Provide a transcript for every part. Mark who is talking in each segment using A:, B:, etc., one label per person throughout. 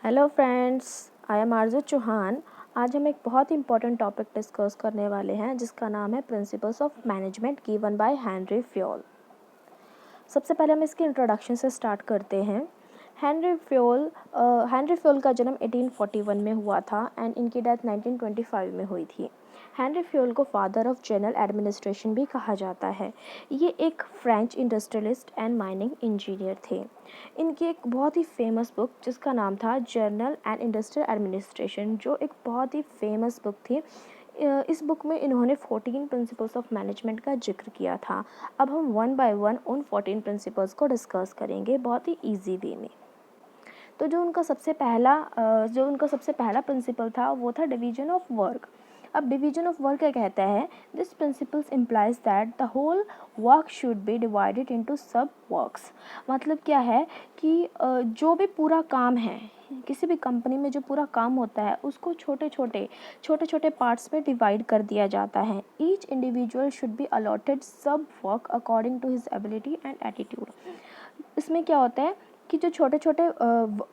A: Hello friends, I am आरजू चौहान। आज हम एक बहुत ही इंपॉर्टेंट टॉपिक डिस्कस करने वाले हैं जिसका नाम है principles of management given by Henry Fayol. सबसे पहले हम इसके इंट्रोडक्शन से स्टार्ट करते हैं। हेनरी फ्योल का जन्म 1841 में हुआ था एंड इनकी डेथ 1925 में हुई थी। हेनरी फ्योल को फादर ऑफ जनरल एडमिनिस्ट्रेशन भी कहा जाता है। ये एक French industrialist and mining engineer थे। इनकी एक बहुत ही फेमस बुक जिसका नाम था जर्नल एंड इंडस्ट्रियल एडमिनिस्ट्रेशन, जो एक बहुत ही फेमस बुक थी। इस बुक में इन्होंने 14 प्रिंसिपल्स ऑफ मैनेजमेंट का जिक्र किया था। अब हम वन बाय वन उन 14 प्रिंसिपल्स को डिस्कस करेंगे बहुत ही ईजी वे में। तो जो उनका सबसे पहला प्रिंसिपल था वो था डिवीजन ऑफ वर्क। अब डिवीजन ऑफ वर्क क्या कहता है? This principles implies that the whole work should be divided into sub works. मतलब क्या है कि जो भी पूरा काम है, किसी भी कंपनी में जो पूरा काम होता है उसको छोटे छोटे पार्ट्स में डिवाइड कर दिया जाता है। Each individual should be allotted sub work according to his ability and attitude. इसमें क्या होता है कि जो छोटे छोटे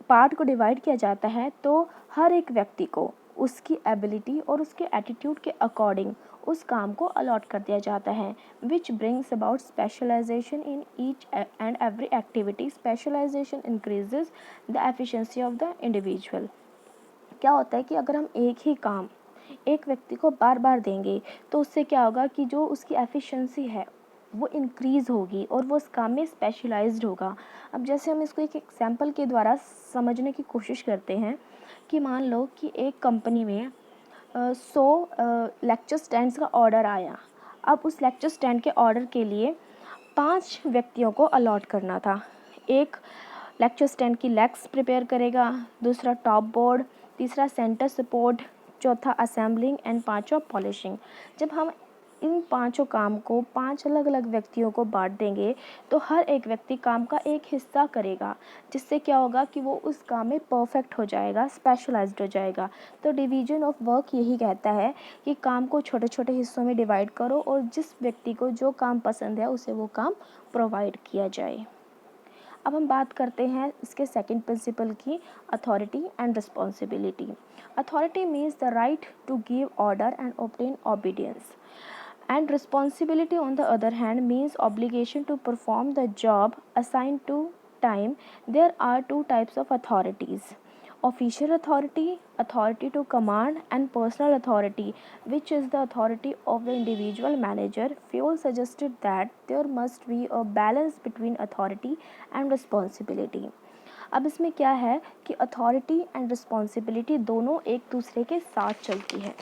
A: पार्ट को डिवाइड किया जाता है तो हर एक व्यक्ति को उसकी एबिलिटी और उसके एटीट्यूड के अकॉर्डिंग उस काम को अलॉट कर दिया जाता है, which brings about specialisation in each and every activity. Specialisation increases the efficiency of the individual. क्या होता है कि अगर हम एक ही काम एक व्यक्ति को बार बार देंगे तो उससे क्या होगा कि जो उसकी एफिशिएंसी है वो इंक्रीज़ होगी और वो उस काम में स्पेशलाइज्ड होगा। अब जैसे हम इसको एक एग्जांपल के द्वारा समझने की कोशिश करते हैं कि मान लो कि एक कंपनी में 100 लेक्चर स्टैंड्स का ऑर्डर आया। अब उस लेक्चर स्टैंड के ऑर्डर के लिए 5 व्यक्तियों को अलॉट करना था। एक लेक्चर स्टैंड की लेग्स प्रिपेयर करेगा, दूसरा टॉप बोर्ड, तीसरा सेंटर सपोर्ट, चौथा असेंबलिंग एंड पांचवा पॉलिशिंग। जब हम इन पांचों काम को 5 अलग अलग व्यक्तियों को बांट देंगे तो हर एक व्यक्ति काम का एक हिस्सा करेगा, जिससे क्या होगा कि वो उस काम में परफेक्ट हो जाएगा, स्पेशलाइज्ड हो जाएगा। तो डिवीजन ऑफ वर्क यही कहता है कि काम को छोटे छोटे हिस्सों में डिवाइड करो और जिस व्यक्ति को जो काम पसंद है उसे वो काम प्रोवाइड किया जाए। अब हम बात करते हैं इसके सेकंड प्रिंसिपल की, authority and responsibility. Authority means the right to give order and obtain obedience, and responsibility on the other hand means obligation to perform the job assigned to time. There are two types of authorities: official authority, authority to command, and personal authority, which is the authority of the individual manager. Fuel suggested that there must be a balance between authority and responsibility. अब इसमें क्या है कि authority and responsibility दोनों एक दूसरे के साथ चलती हैं।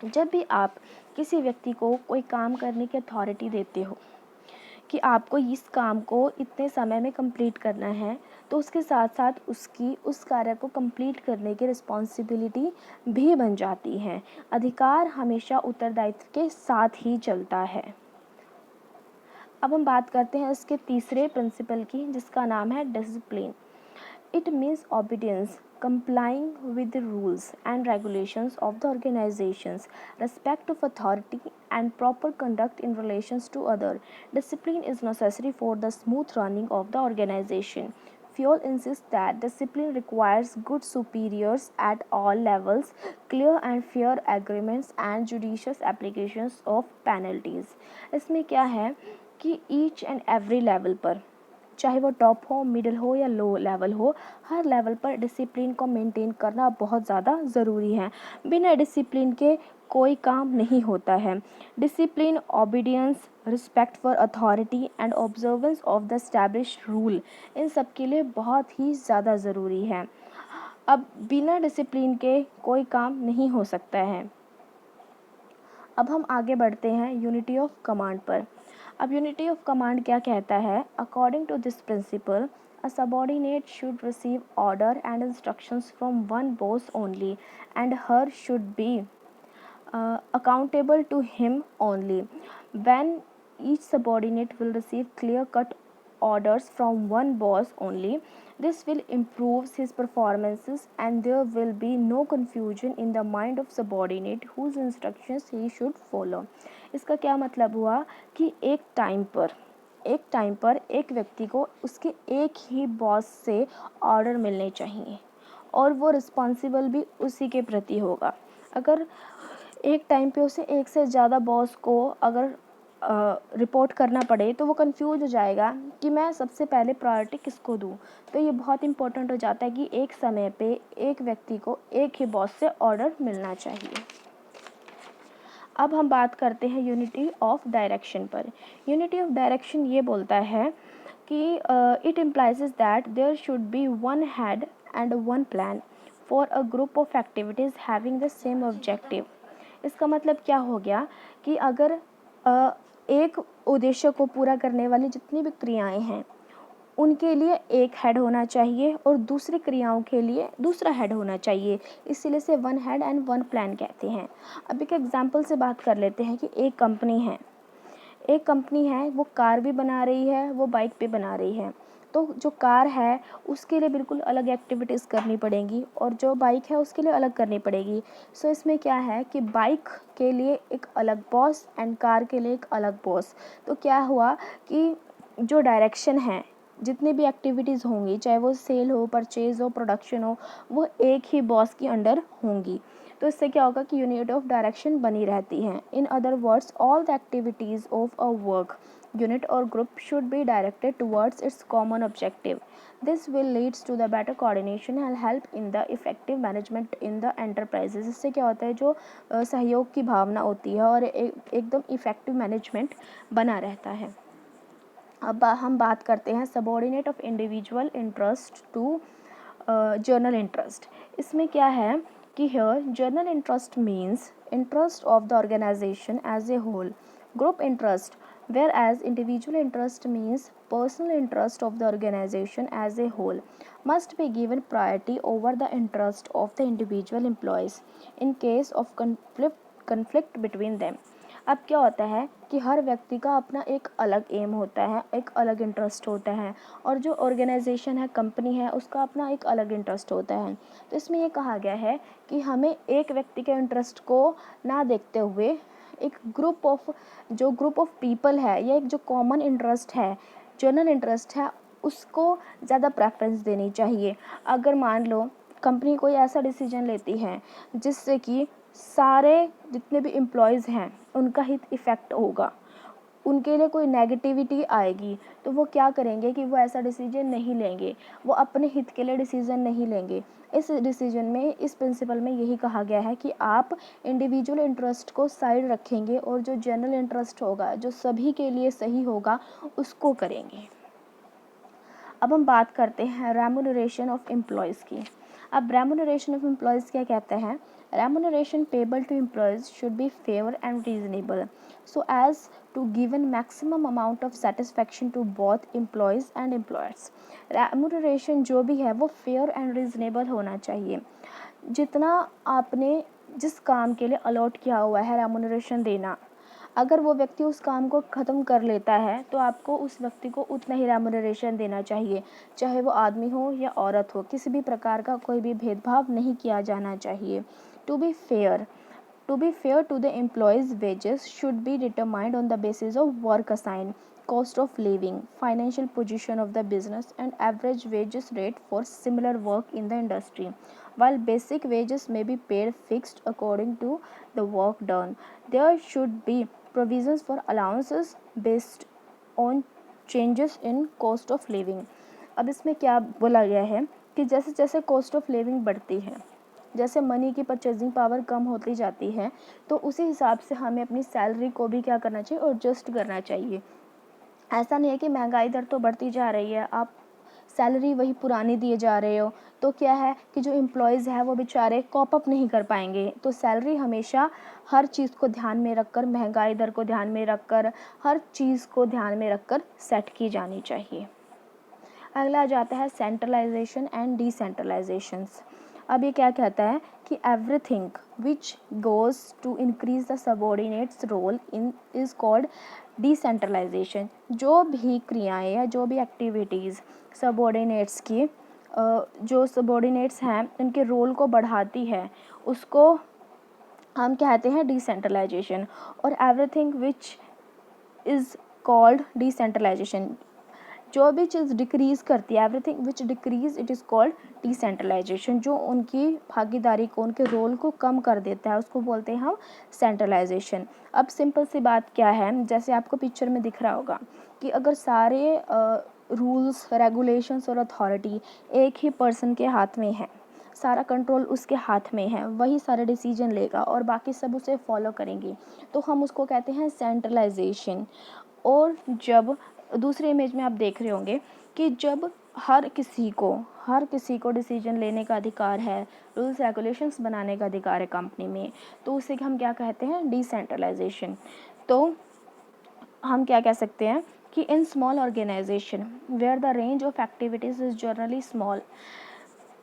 A: जब भी आप किसी व्यक्ति को कोई काम करने की अथॉरिटी देते हो कि आपको इस काम को इतने समय में कंप्लीट करना है, तो उसके साथ साथ उसकी उस कार्य को कंप्लीट करने की रिस्पॉन्सिबिलिटी भी बन जाती है। अधिकार हमेशा उत्तरदायित्व के साथ ही चलता है। अब हम बात करते हैं इसके तीसरे प्रिंसिपल की, जिसका नाम है discipline. It means obedience, complying with the rules and regulations of the organizations, respect of authority, and proper conduct in relations to others. Discipline is necessary for the smooth running of the organization. Fuel insists that discipline requires good superiors at all levels, clear and fair agreements, and judicious applications of penalties. इसमें क्या है कि each and every level पर, चाहे वो top हो, middle हो या लो लेवल हो, हर लेवल पर डिसिप्लिन को मेंटेन करना बहुत ज़्यादा ज़रूरी है। बिना डिसिप्लिन के कोई काम नहीं होता है। Discipline, obedience, respect for authority and observance of the established rule, इन सब के लिए बहुत ही ज़्यादा ज़रूरी है। अब बिना डिसिप्लिन के कोई काम नहीं हो सकता है। अब हम आगे बढ़ते हैं यूनिटी ऑफ कमांड पर। अब यूनिटी ऑफ कमांड क्या कहता है? According to this principle, a subordinate should receive order and instructions from one boss only, and her should be accountable to him only. When each subordinate will receive clear-cut orders from one boss only, this will improve his performances and there will be no confusion in the mind of subordinate whose instructions he should follow. इसका क्या मतलब हुआ कि एक time पर एक व्यक्ति को उसके एक ही बॉस से ऑर्डर मिलने चाहिए और वो रिस्पॉन्सिबल भी उसी के प्रति होगा। अगर एक टाइम पे उसे एक से ज़्यादा बॉस को अगर रिपोर्ट करना पड़े तो वो कंफ्यूज हो जाएगा कि मैं सबसे पहले प्रायोरिटी किसको दूँ। तो ये बहुत इंपॉर्टेंट हो जाता है कि एक समय पे एक व्यक्ति को एक ही बॉस से ऑर्डर मिलना चाहिए। अब हम बात करते हैं यूनिटी ऑफ डायरेक्शन पर। यूनिटी ऑफ डायरेक्शन ये बोलता है कि it implies that there should be one head and one plan for a group of activities having the same objective. इसका मतलब क्या हो गया कि अगर एक उद्देश्य को पूरा करने वाली जितनी भी क्रियाएं हैं उनके लिए एक हेड होना चाहिए और दूसरी क्रियाओं के लिए दूसरा हेड होना चाहिए, इसीलिए से one head and one plan कहते हैं। अब एक एग्जांपल से बात कर लेते हैं कि एक कंपनी है वो कार भी बना रही है, वो बाइक भी बना रही है। तो जो कार है उसके लिए बिल्कुल अलग एक्टिविटीज़ करनी पड़ेंगी और जो बाइक है उसके लिए अलग करनी पड़ेगी। सो इसमें क्या है कि बाइक के लिए एक अलग बॉस एंड कार के लिए एक अलग बॉस। तो क्या हुआ कि जो डायरेक्शन है, जितनी भी एक्टिविटीज़ होंगी, चाहे वो सेल हो, परचेज़ हो, प्रोडक्शन हो, वो एक ही बॉस के अंडर होंगी। तो इससे क्या होगा कि यूनिट ऑफ डायरेक्शन बनी रहती है। In other words, all the activities of a work unit or group should be directed towards its common objective. This will leads to the better coordination and help in the effective management in the enterprises. इससे क्या होता है, जो सहयोग की भावना होती है और एकदम इफेक्टिव मैनेजमेंट बना रहता है। अब हम बात करते हैं subordinate of individual interest to general interest. इसमें क्या है कि here general interest means interest of the organisation as a whole, group interest whereas individual interest means personal interest of the organization as a whole must be given priority over the interest of the individual employees in case of conflict between them. अब क्या होता है कि हर व्यक्ति का अपना एक अलग एम होता है, एक अलग इंटरेस्ट होता है, और जो ऑर्गेनाइजेशन है, कंपनी है, उसका अपना एक अलग इंटरेस्ट होता है। तो इसमें ये कहा गया है कि हमें एक व्यक्ति के इंटरेस्ट को ना देखते हुए एक ग्रुप ऑफ पीपल है या एक जो कॉमन इंटरेस्ट है, जनरल इंटरेस्ट है, उसको ज़्यादा प्रेफरेंस देनी चाहिए। अगर मान लो कंपनी कोई ऐसा डिसीजन लेती है जिससे कि सारे जितने भी एम्प्लॉयज़ हैं उनका हित इफ़ेक्ट होगा, उनके लिए कोई नेगेटिविटी आएगी, तो वो क्या करेंगे कि वो ऐसा डिसीजन नहीं लेंगे, वो अपने हित के लिए डिसीजन नहीं लेंगे। इस डिसीजन में, इस प्रिंसिपल में यही कहा गया है कि आप इंडिविजुअल इंटरेस्ट को साइड रखेंगे और जो जनरल इंटरेस्ट होगा, जो सभी के लिए सही होगा, उसको करेंगे। अब हम बात करते हैं रेम्युनरेशन ऑफ एम्प्लॉयज़ की। अब रेम्युनरेशन ऑफ एम्प्लॉयज़ क्या कहते हैं? Remuneration payable to employees should be fair and reasonable so as to given maximum amount of satisfaction to both employees and employers. Remuneration जो भी है वो फेयर एंड रीजनेबल होना चाहिए। जितना आपने जिस काम के लिए अलॉट किया हुआ है रेम्युनरेशन देना, अगर वो व्यक्ति उस काम को ख़त्म कर लेता है तो आपको उस व्यक्ति को उतना ही रेम्युनरेशन देना चाहिए, चाहे वो आदमी हो या औरत हो। किसी भी प्रकार का कोई भी भेदभाव नहीं किया जाना चाहिए। To be fair to the employees' wages should be determined on the basis of work assigned, cost of living, financial position of the business, and average wages rate for similar work in the industry. While basic wages may be paid fixed according to the work done, there should be provisions for allowances based on changes in cost of living. अब इसमें क्या बोला गया है कि जैसे जैसे cost of living बढ़ती है, जैसे मनी की परचेजिंग पावर कम होती जाती है, तो उसी हिसाब से हमें अपनी सैलरी को भी क्या करना चाहिए, एडजस्ट करना चाहिए। ऐसा नहीं है कि महंगाई दर तो बढ़ती जा रही है, आप सैलरी वही पुरानी दिए जा रहे हो, तो क्या है कि जो एम्प्लॉयज़ हैं वो बेचारे कॉप अप नहीं कर पाएंगे। तो सैलरी हमेशा हर चीज़ को ध्यान में रखकर, महंगाई दर को ध्यान में रखकर, हर चीज़ को ध्यान में रखकर सेट की जानी चाहिए। अगला आ जाता है सेंट्रलाइजेशन एंड डिसेंट्रलाइजेशंस। अब ये क्या कहता है कि everything which goes to increase the subordinates role in is called decentralisation. जो भी क्रियाएं या जो भी एक्टिविटीज़ सबऑर्डिनेट्स की जो सबऑर्डिनेट्स हैं उनके रोल को बढ़ाती है, उसको हम कहते हैं डिसेंट्रलाइजेशन। और everything which is called decentralisation, जो भी चीज़ डिक्रीज़ करती है, everything which decrease it is called decentralisation. जो उनकी भागीदारी को, उनके रोल को कम कर देता है, उसको बोलते हैं हम सेंट्रलाइजेशन। अब सिंपल सी बात क्या है, जैसे आपको पिक्चर में दिख रहा होगा कि अगर सारे रूल्स, रेगुलेशंस और अथॉरिटी एक ही पर्सन के हाथ में है, सारा कंट्रोल उसके हाथ में है, वही सारे डिसीजन लेगा और बाकी सब उसे फॉलो करेंगे, तो हम उसको कहते हैं सेंट्रलाइजेशन। और जब दूसरे इमेज में आप देख रहे होंगे कि जब हर किसी को डिसीजन लेने का अधिकार है, रूल्स रेगुलेशंस बनाने का अधिकार है कंपनी में, तो उसे हम क्या कहते हैं, डिसेंट्रलाइजेशन। तो हम क्या कह सकते हैं कि in small organisation where the range of activities is generally small,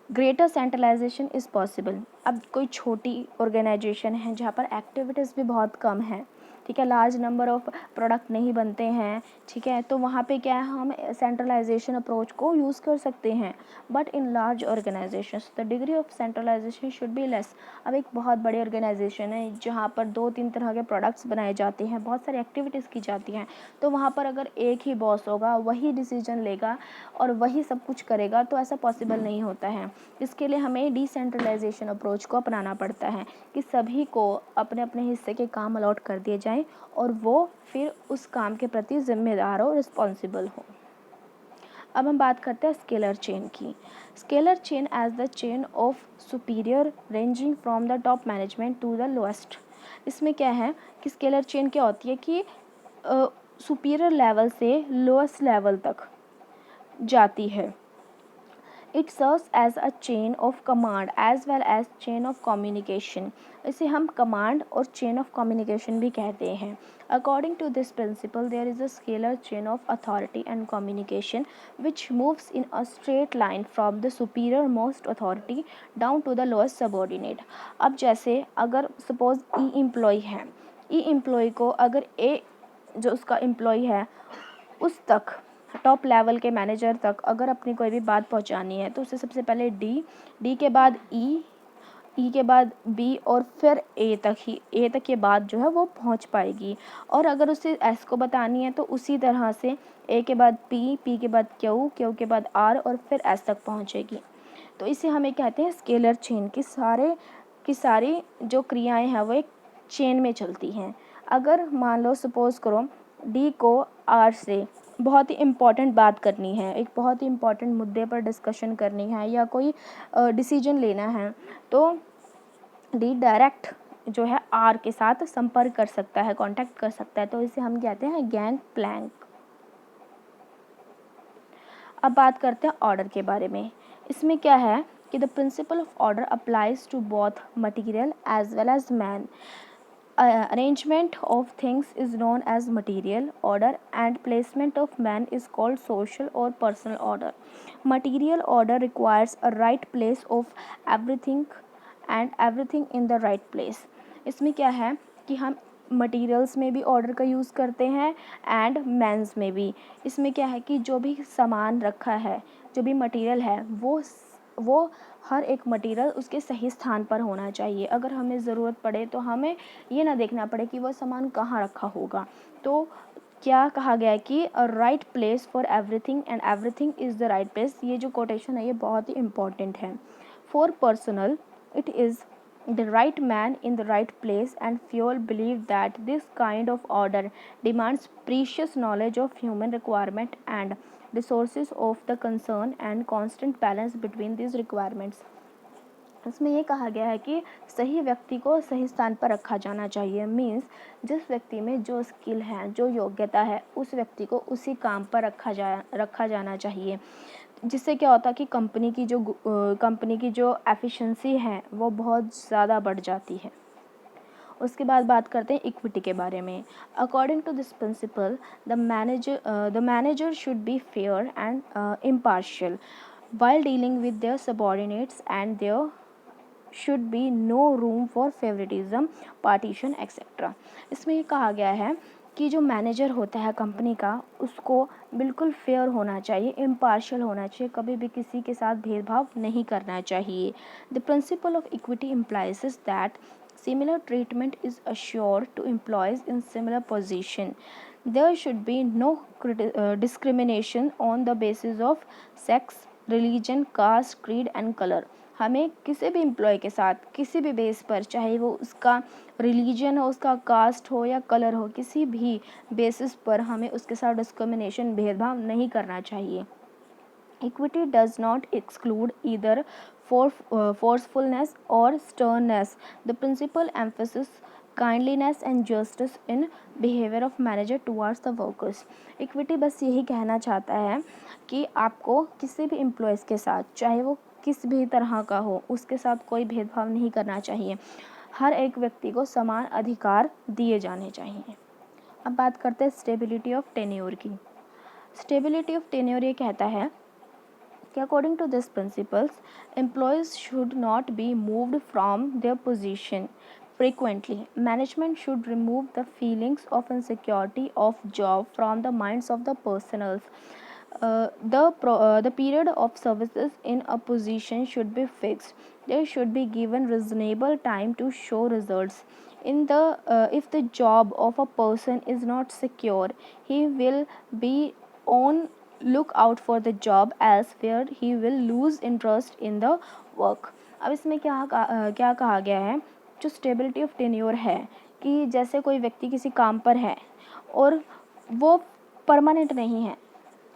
A: greater centralisation is possible. अब कोई छोटी ऑर्गेनाइजेशन है जहाँ पर एक्टिविटीज़ भी बहुत कम है, ठीक है, लार्ज नंबर ऑफ प्रोडक्ट नहीं बनते हैं, ठीक है, तो वहाँ पे क्या है, हम सेंट्रलाइजेशन अप्रोच को यूज़ कर सकते हैं। But in large organisations the degree of centralisation should be less. अब एक बहुत बड़ी ऑर्गेनाइजेशन है जहाँ पर 2-3 तरह के प्रोडक्ट्स बनाए जाते हैं, बहुत सारी एक्टिविटीज़ की जाती हैं, तो वहाँ पर अगर एक ही बॉस होगा, वही डिसीजन लेगा और वही सब कुछ करेगा, तो ऐसा पॉसिबल नहीं होता है। इसके लिए हमें डिसेंट्रलाइजेशन अप्रोच को अपनाना पड़ता है कि सभी को अपने अपने हिस्से के काम अलॉट कर दिए जाएं और वो फिर उस काम के प्रति जिम्मेदार हो, रिस्पॉन्सिबल हो। अब हम बात करते हैं स्केलर चेन की। Scalar chain as the chain of superior ranging from the top management to the lowest. इसमें क्या है कि स्केलर चेन क्या होती है कि सुपीरियर लेवल से लोएस्ट लेवल तक जाती है। It serves as a chain of command as well as chain of communication. इसे हम command और chain of communication भी कहते हैं। According to this principle, there is a scalar chain of authority and communication which moves in a straight line from the superior most authority down to the lowest subordinate. अब जैसे अगर suppose E employee है, E employee को अगर A जो उसका employ है उस तक, टॉप लेवल के मैनेजर तक अगर अपनी कोई भी बात पहुंचानी है, तो उसे सबसे पहले डी के बाद ई के बाद बी और फिर ए तक ही, ए तक के बाद जो है वो पहुंच पाएगी। और अगर उसे एस को बतानी है तो उसी तरह से ए के बाद पी के बाद क्यू के बाद आर और फिर एस तक पहुंचेगी। तो इसे हमें कहते हैं स्केलर चेन की सारी जो क्रियाएं हैं वो एक चेन में चलती हैं। अगर मान लो सपोज़ करो डी को आर से बहुत ही इम्पॉर्टेंट बात करनी है, एक बहुत ही इम्पॉर्टेंट मुद्दे पर डिस्कशन करनी है या कोई डिसीजन लेना है, तो डी डायरेक्ट जो है आर के साथ संपर्क कर सकता है, कांटेक्ट कर सकता है, तो इसे हम कहते हैं गैंग प्लैंक। अब बात करते हैं ऑर्डर के बारे में। इसमें क्या है कि the principle of order applies to both material as well as man. Arrangement of things is known as material order and placement of man is called social or personal order. Material order requires a right place of everything and everything in the right place. इसमें क्या है कि हम materials में भी order का use करते हैं एंड मैंस में भी। इसमें क्या है कि जो भी सामान रखा है, जो भी मटेरियल है, वो हर एक मटेरियल उसके सही स्थान पर होना चाहिए। अगर हमें ज़रूरत पड़े तो हमें ये ना देखना पड़े कि वह सामान कहाँ रखा होगा। तो क्या कहा गया है कि a right place for everything and everything is the right place. ये जो कोटेशन है ये बहुत ही इम्पॉर्टेंट है। For personal it is the right man in the right place, and few believe that this kind of order demands precious knowledge of human requirement and resources of the concern and constant balance between these requirements. इसमें ये कहा गया है कि सही व्यक्ति को सही स्थान पर रखा जाना चाहिए। मीन्स जिस व्यक्ति में जो स्किल है, जो योग्यता है, उस व्यक्ति को उसी काम पर रखा जाना चाहिए। जिससे क्या होता है कि कंपनी की जो एफिशिएंसी है वो बहुत ज़्यादा बढ़ जाती है। उसके बाद बात करते हैं इक्विटी के बारे में। According to this principle the manager should be fair and impartial while dealing with their subordinates, and there should be no room for favoritism, partition, etc. इसमें ये कहा गया है कि जो मैनेजर होता है कंपनी का, उसको बिल्कुल फेयर होना चाहिए, इम्पार्शियल होना चाहिए, कभी भी किसी के साथ भेदभाव नहीं करना चाहिए। The principle of equity implies that similar treatment is assured to employees in similar position. There should be no discrimination on the basis of sex, religion, caste, creed and colour. हमें किसी भी एम्प्लॉय के साथ किसी भी base पर, चाहे वो उसका रिलीजन हो, उसका कास्ट हो या कलर हो, किसी भी बेसिस पर हमें उसके साथ डिस्क्रिमिनेशन, भेदभाव नहीं करना चाहिए। Equity does not exclude either forcefulness or sternness. The principal emphasis kindliness and justice in behavior of manager towards the workers. Equity बस यही कहना चाहता है कि आपको किसी भी एम्प्लॉयज़ के साथ, चाहे वो किस भी तरह का हो, उसके साथ कोई भेदभाव नहीं करना चाहिए। हर एक व्यक्ति को समान अधिकार दिए जाने चाहिए। अब बात करते हैं स्टेबिलिटी ऑफ टेन्योर की। स्टेबिलिटी ऑफ टेन्योर ये कहता है कि according to these principles, employees should not be moved from their position frequently. Management should remove the feelings of insecurity of job from the minds of the personnel. The period of services in a position should be fixed. They should be given reasonable time to show results. If the job of a person is not secure, he will be on look out for the job elsewhere. He will lose interest in the work. अब इसमें क्या कहा गया है, जो stability of tenure है कि जैसे कोई व्यक्ति किसी काम पर है और वो परमानेंट नहीं है,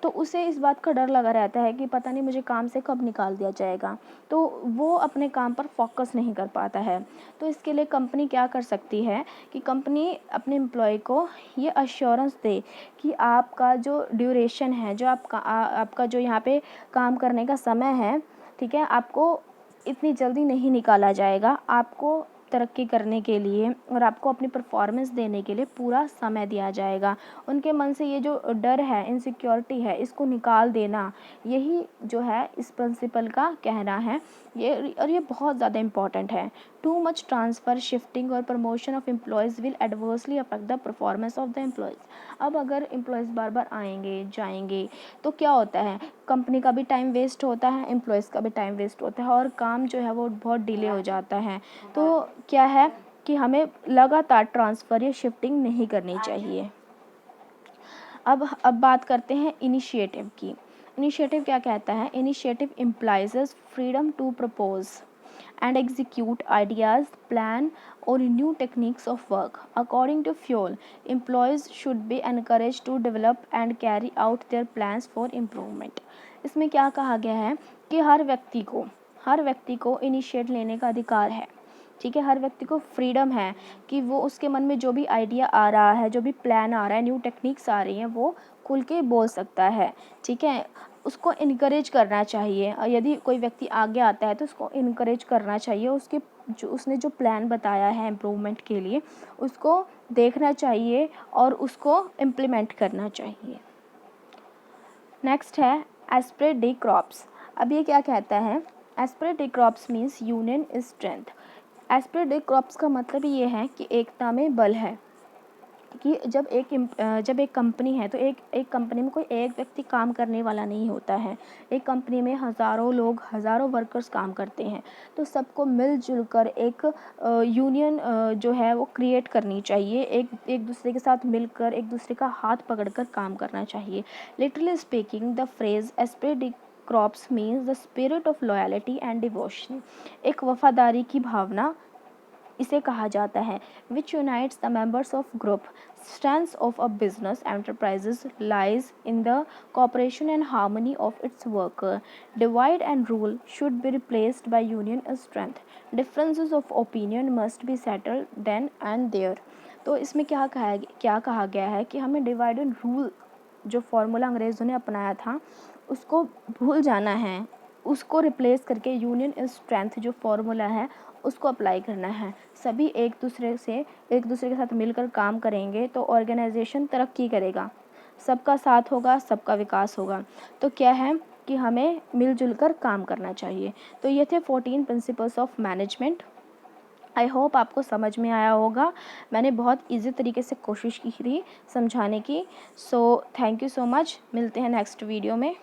A: तो उसे इस बात का डर लगा रहता है कि पता नहीं मुझे काम से कब निकाल दिया जाएगा, तो वो अपने काम पर फोकस नहीं कर पाता है। तो इसके लिए कंपनी क्या कर सकती है कि कंपनी अपने एम्प्लॉय को ये अश्योरेंस दे कि आपका जो ड्यूरेशन है, जो आपका जो यहाँ पे काम करने का समय है, ठीक है, आपको इतनी जल्दी नहीं निकाला जाएगा। आपको तरक्की करने के लिए और आपको अपनी परफॉर्मेंस देने के लिए पूरा समय दिया जाएगा। उनके मन से ये जो डर है, इनसिक्योरिटी है, इसको निकाल देना, यही जो है इस प्रिंसिपल का कहना है। ये बहुत ज़्यादा इम्पॉर्टेंट है। टू मच ट्रांसफ़र, शिफ्टिंग और promotion of employees will adversely affect the performance of the employees. अब अगर एम्प्लॉयज़ बार बार आएंगे जाएंगे तो क्या होता है, कंपनी का भी टाइम वेस्ट होता है, एम्प्लॉयज़ का भी टाइम वेस्ट होता है और काम जो है वो बहुत डिले हो जाता है। तो क्या है कि हमें लगातार ट्रांसफ़र या शिफ्टिंग नहीं करनी चाहिए। अब बात करते हैं इनिशिएटिव की। इनिशिएटिव क्या कहता है? Initiative implies freedom to propose and execute ideas, plan or new techniques of work. According to Fuel, employees should be encouraged to develop and carry out their plans for improvement. इसमें क्या कहा गया है कि हर व्यक्ति को इनिशिएट लेने का अधिकार है। ठीक है, हर व्यक्ति को फ्रीडम है कि वो उसके मन में जो भी आइडिया आ रहा है, जो भी प्लान आ रहा है, न्यू टेक्निक्स आ रही हैं, वो खुल के बोल सकता है। ठीक है, उसको इनकरेज करना चाहिए। यदि कोई व्यक्ति आगे आता है तो उसको इनकरेज करना चाहिए। उसने जो प्लान बताया है इम्प्रूवमेंट के लिए, उसको देखना चाहिए और उसको इम्प्लीमेंट करना चाहिए। नेक्स्ट है एस्प्रे डी क्रॉप्स। अब ये क्या कहता है? Spray de corps means union is strength. Spray de crops का मतलब ये है कि एकता में बल है। कि जब एक कंपनी है तो एक कंपनी में कोई एक व्यक्ति काम करने वाला नहीं होता है। एक कंपनी में हज़ारों लोग, हज़ारों वर्कर्स काम करते हैं। तो सबको मिलजुल कर एक यूनियन जो है वो क्रिएट करनी चाहिए। एक दूसरे के साथ मिलकर, एक दूसरे का हाथ पकड़कर काम करना चाहिए। Literally speaking, the phrase esprit de corps means the spirit of loyalty and devotion. एक वफादारी की भावना इसे कहा जाता है, which unites the members of group. Strength of a business enterprises lies in the cooperation and harmony of its worker. Divide and rule should be replaced by union and strength. Differences of opinion must be settled then and there. तो इसमें क्या कहा गया है कि हमें divide and rule जो formula अंग्रेज़ों ने अपनाया था उसको भूल जाना है, उसको रिप्लेस करके यूनियन इज स्ट्रेंथ जो फॉर्मूला है उसको अप्लाई करना है। सभी एक दूसरे के साथ मिलकर काम करेंगे तो ऑर्गेनाइजेशन तरक्की करेगा, सबका साथ होगा, सबका विकास होगा। तो क्या है कि हमें मिलजुल कर काम करना चाहिए। तो ये थे 14 principles of management. I hope आपको समझ में आया होगा। मैंने बहुत इजी तरीके से कोशिश की थी समझाने की। So thank you so much. मिलते हैं नेक्स्ट वीडियो में।